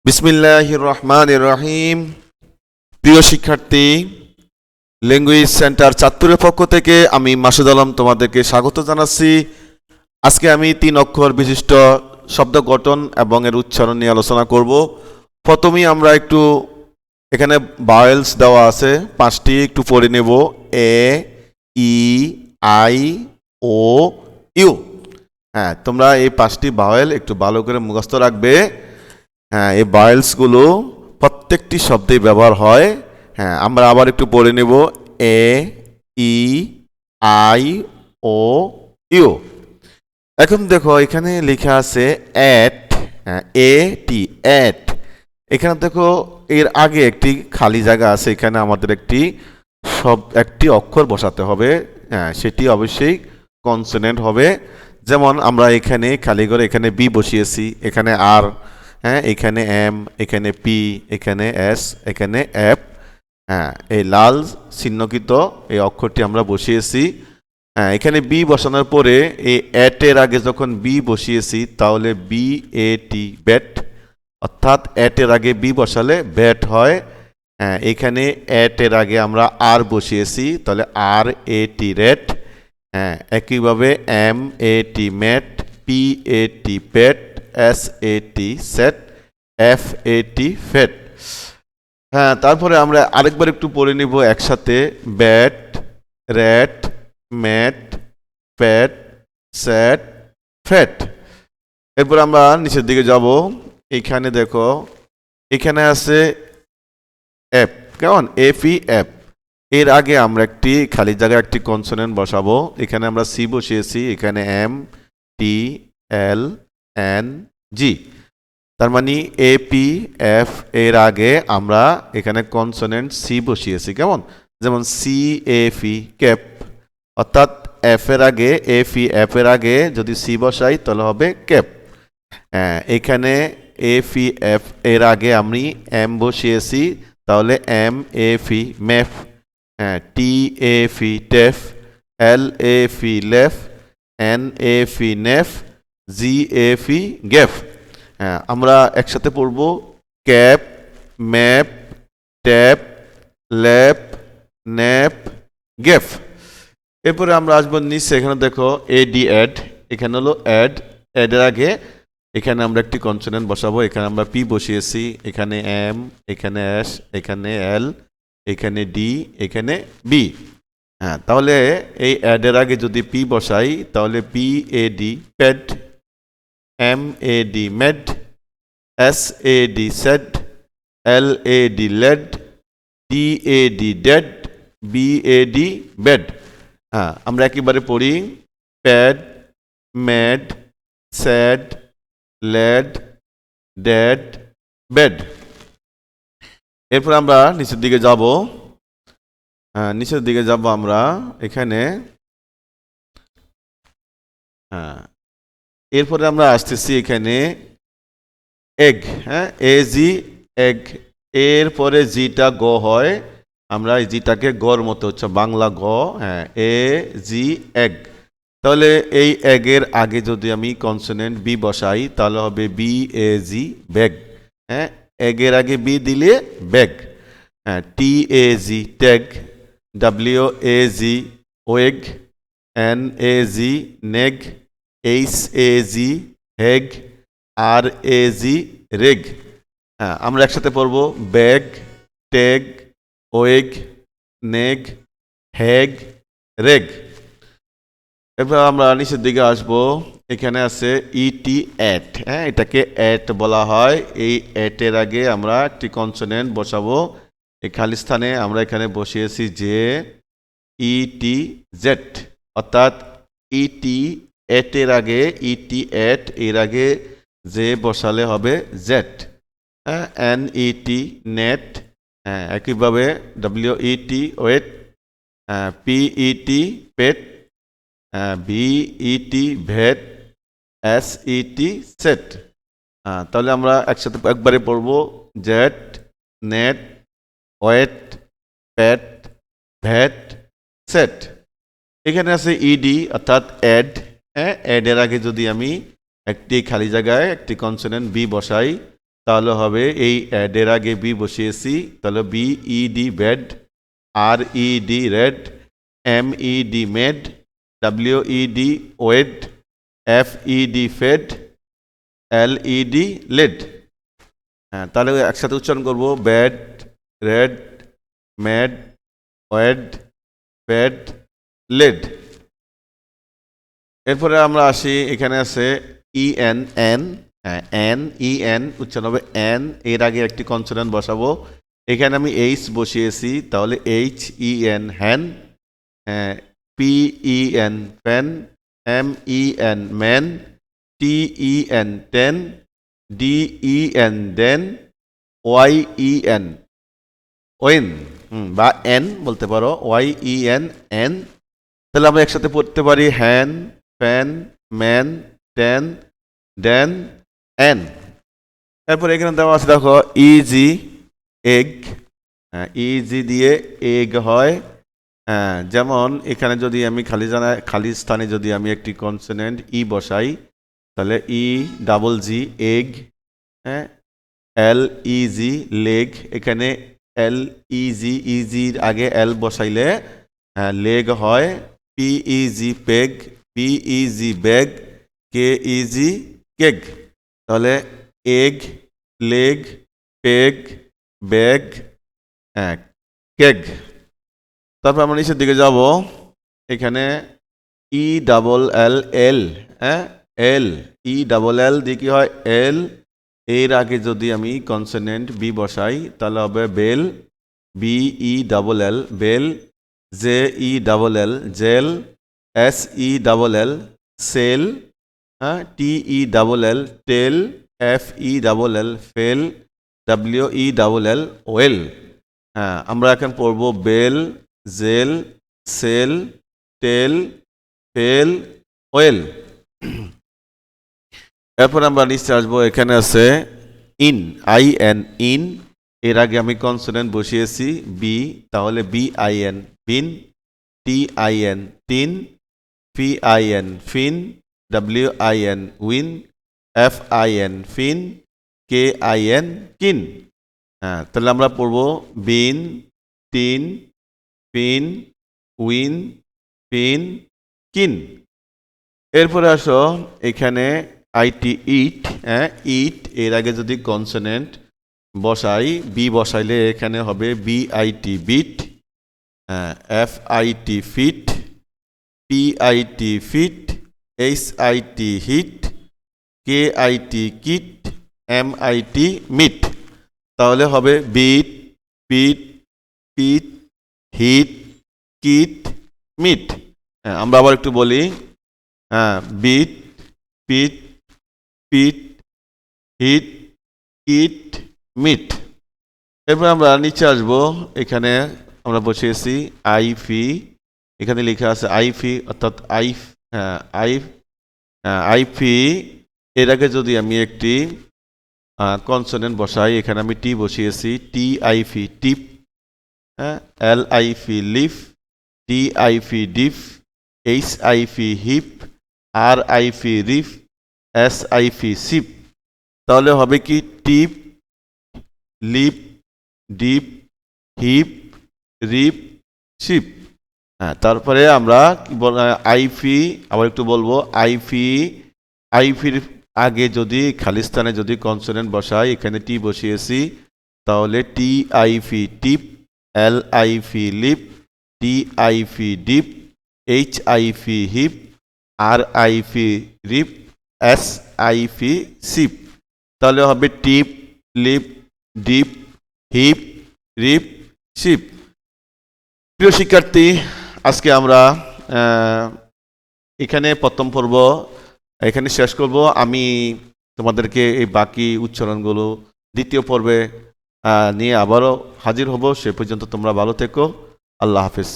বিসমিল্লাহির রহমানির রহিম। প্রিয় শিক্ষার্থী, ল্যাঙ্গুয়েজ সেন্টার চাঁদপুরের পক্ষ থেকে আমি মাসুদ আলম তোমাদেরকে স্বাগত জানাচ্ছি। আজকে আমি 3 অক্ষর বিশিষ্ট শব্দ গঠন এবং এর উচ্চারণ নিয়ে আলোচনা করব। প্রথমেই আমরা একটু এখানে ভাওয়েলস দেওয়া আছে 5টি, একটু পড়ে নেব। এ, ই, আই, ও, ইউ। হ্যাঁ, তোমরা এই 5টি ভাওয়েল একটু ভালো করে মুখস্থ রাখবে। হ্যাঁ, এই ভাওয়েলসগুলো প্রত্যেকটি শব্দে ব্যবহার হয়। হ্যাঁ, আমরা আবার একটু পড়ে নেব। এ, ই, আই, ও, ইউ। এখন দেখো এখানে লেখা আছে অ্যাট, এ টি, অ্যাট। এখানে দেখো এর আগে একটি খালি জায়গা আছে, এখানে আমাদের একটি অক্ষর বসাতে হবে। হ্যাঁ, সেটি অবশ্যই কনসোনেন্ট হবে। যেমন আমরা এখানে খালি করে এখানে বি বসিয়েছি, এখানে আর, হ্যাঁ, এখানে এম, এখানে পি, এখানে এস, এখানে এফ। হ্যাঁ, এই লাল চিহ্নকৃত এই অক্ষরটি আমরা বসিয়েছি। হ্যাঁ, এখানে বি বসানোর পরে এই এর আগে যখন বি বসিয়েছি তাহলে বি এ টি, ব্যাট। অর্থাৎ এর আগে বি বসালে ব্যাট হয়। হ্যাঁ, এখানে এর আগে আমরা আর বসিয়েছি তাহলে আর এ টি, রেট। হ্যাঁ, একইভাবে M A T, mat, P A T, pat, S A T, sat, F A T, fat. হ্যাঁ, তারপরে আমরা আরেকবার একটু পড়ে নিব একসাথে। Bat, rat, mat, pat, sat, fat. এরপর আমরা নিচের দিকে যাব। এখানে দেখো এখানে আছে অ্যাপ, কেমন, এফ ই, অ্যাপ। এর আগে আমরা একটি খালি জায়গায় একটি কনসোনেন্ট বসাবো। এখানে আমরা সি বসিয়েছি, এখানে এম, টি, এল, এন, জি। তার মানে এ পি, এফ এর আগে আমরা এখানে কনসোনেন্ট সি বসিয়েছি, কেমন, যেমন সি এফ ই, ক্যাপ। অর্থাৎ এফ এর আগে, এফ ই, এফ এর আগে যদি সি বসাই তাহলে হবে ক্যাপ। এখানে এফ ই, এফ এর আগে আমি এম বসিয়েছি তাহলে M F E, map. T F E, tap, L F E, lap, N F E, nap, G F E, gap. হ্যাঁ, আমরা একসাথে পড়ব। Cap, map, tap, lap, nap, gap. এরপরে আমরা আসবো নিচে, এখানে দেখো এডি, অ্যাড। এখানে হলো অ্যাড, অ্যাডের আগে এখানে আমরা একটি কনসোনেন্ট বসাবো। এখানে আমরা পি বসিয়েছি, এখানে এম, এখানে এস, এখানে এল, এখানে ডি, এখানে বি। হ্যাঁ, তাহলে এই অ্যাডের আগে যদি পি বসাই তাহলে P A D, pad, M A D, mad, S A D, sad, L A D, lad, D A D, dad, B A D, bad. হ্যাঁ, আমরা একেবারে পড়ি। Pad, mad, sad, lad, dad, bad. এরপর আমরা নিচের দিকে যাব। হ্যাঁ, নিচের দিকে যাব আমরা। এখানে হ্যাঁ, এরপরে আমরা আসতেছি এখানে এগ। হ্যাঁ, এ জি, এগ। এরপরে জিটা গ হয়, আমরা এই জিটাকে গর মতো হচ্ছে বাংলা গ। হ্যাঁ, এ জি, এগ। তাহলে এই এগের আগে যদি আমি কনসোনেন্ট বি বসাই তাহলে হবে বি এ জি, ব্যাগ। হ্যাঁ, এগের আগে বি দিলে ব্যাগ। হ্যাঁ, T A G, tag, W A G, wag, N A G, nag, H A G, hag, R A G, rag. হ্যাঁ, আমরা একসাথে পড়ব। Bag, tag, wag, nag, hag, rag. এরপর আমরা নিচের দিকে আসব। এখানে আছে ইটি, অ্যাট। হ্যাঁ, এটাকে অ্যাট বলা হয়। এই অ্যাটের আগে আমরা একটি কনসোনেন্ট বসাবো। এই খালি স্থানে আমরা এখানে বসিয়েছি যে ইটি, জেড। অর্থাৎ ইটি, অ্যাটের আগে ইটি, অ্যাট এর আগে যে বসালে হবে জেড। হ্যাঁ, এন ইটি, নেট। হ্যাঁ, একইভাবে ডব্লিউ ইটি, ওয়েট, পিইটি, পেট, ভিইটি, ভেট, এসইটি, সেট। তাহলে আমরা একসাথে একবারে পড়ব। জেট, নেট, ওয়েট, প্যাট, ভ্যাট, সেট। এখানে আছে ইডি অর্থাৎ অ্যাড। হ্যাঁ, অ্যাডের আগে যদি আমি একটি খালি জায়গায় একটি কনসোনেন্ট বি বসাই তাহলে হবে এই অ্যাডের আগে বি বসিয়েছি, তাহলে B E D bed, R E D red, M E D med, W E D wed, F E D fed, L E D led. হ্যাঁ, তাহলে একসাথে উচ্চারণ করব bed, red, med, wed, fed, led. এরপরে আমরা আসি, এখানে আছে ই এন, এন, হ্যাঁ এন, ই এন উচ্চারণ হবে এন, এর আগে একটি কনসোনেন্ট বসাবো। এখানে আমি এইচ বসিয়েছি, তাহলে H E N hen, P E N pen, M E N men, T E N ten, D E N den, Y E N yen, বা এন বলতে পারো, ওয়াই ই এন এন। তাহলে আমরা একসাথে পড়তে পারি হ্যান, প্যান, ম্যান, টেন, দেন, N. এরপর এখানে দেওয়া আছে দেখো ইজি এগ, ইজি দিয়ে এগ হয়। যেমন এখানে যদি আমি খালি স্থানে যদি আমি একটি কনসোনেন্ট ই বসাই, তাহলে ই ডাবল জি এগ, হ্যাঁ, এল ইজি লেগ, এখানে এল ইজি, ইজির আগে এল বসাইলে লেগ হয়। P E G peg, P E G beg, K E G keg, তাহলে egg, leg, peg, beg, keg. তারপর আমরা নিচের দিকে যাব, এখানে ই ডাবল এল এল, এল, ই ডাবল এল দিয়ে কি হয় এল, এর আগে যদি আমি কনসোনেন্ট বি বসাই তাহলে হবে bell, B E double L bell, J E double L jell, S E double L sell, T E double L tell, F E double L fell, W E double L well. হ্যাঁ, আমরা এখন পড়ব bell, jell, sell, tell, fell, well. এরপর আমরা নিচে আসবো, এখানে আছে ইন, আই এন ইন, এর আগে আমি কনসোনেন্ট বসিয়েছি বি, তাহলে B I N bin, T I N tin, P I N pin, W I N win, F I N fin, K I N kin. হ্যাঁ, তাহলে আমরা পড়ব bin, tin, pin, win, fin, kin. এরপরে আসো, এখানে IT ইট, ইট এর আগে যদি কনসোনেন্ট বসাই বি বসাইলে এখানে হবে B I T bit, F I T fit, P I T pit, H I T hit, K I T kit, M I T mit, তাহলে হবে bit, fit, pit, hit, kit, mit. আমরা আবার একটু বলি, bit, fit, pit, hit, kit, mit. এরপর আমরা নিচে আসবো, এখানে আমরা বসিয়েছি আইফি, এখানে লেখা আছে আইফি, অর্থাৎ আইফি এর আগে যদি আমি একটি কনসোনেন্ট বসাই, এখানে আমি টি বসিয়েছি, টি আইফি টিপ, এল আইফি লিফ, টি আইফি ডিফ, এইচ আইফি হিপ, আর আইফি রিফ, এস আইফি সিপ, তাহলে হবে কি টিপ, লিপ, ডিপ, হিপ, রিপ, শিপ। হ্যাঁ, তারপরে আমরা আইফি, আবার একটু বলবো আইফি, আইফির আগে যদি খালি স্থানে যদি কনসোনেন্ট বসাই, এখানে টি বসিয়েছি, তাহলে টি আইফি টিপ, এল আইফি লিপ, টি আইফি ডিপ, এইচ আইফি হিপ, আর আইফি রিপ, এস আইফি সিপ, তাহলে হবে টিপ, লিপ, ডিপ, হিপ, রিপ, শিপ। প্রিয় শিক্ষার্থী, আজকে আমরা এখানে প্রথম পর্ব এখানে শেষ করব। আমি তোমাদেরকে এই বাকি উচ্চারণগুলো দ্বিতীয় পর্বে নিয়ে আবারও হাজির হব। সে পর্যন্ত তোমরা ভালো থেকো। আল্লাহ হাফিজ।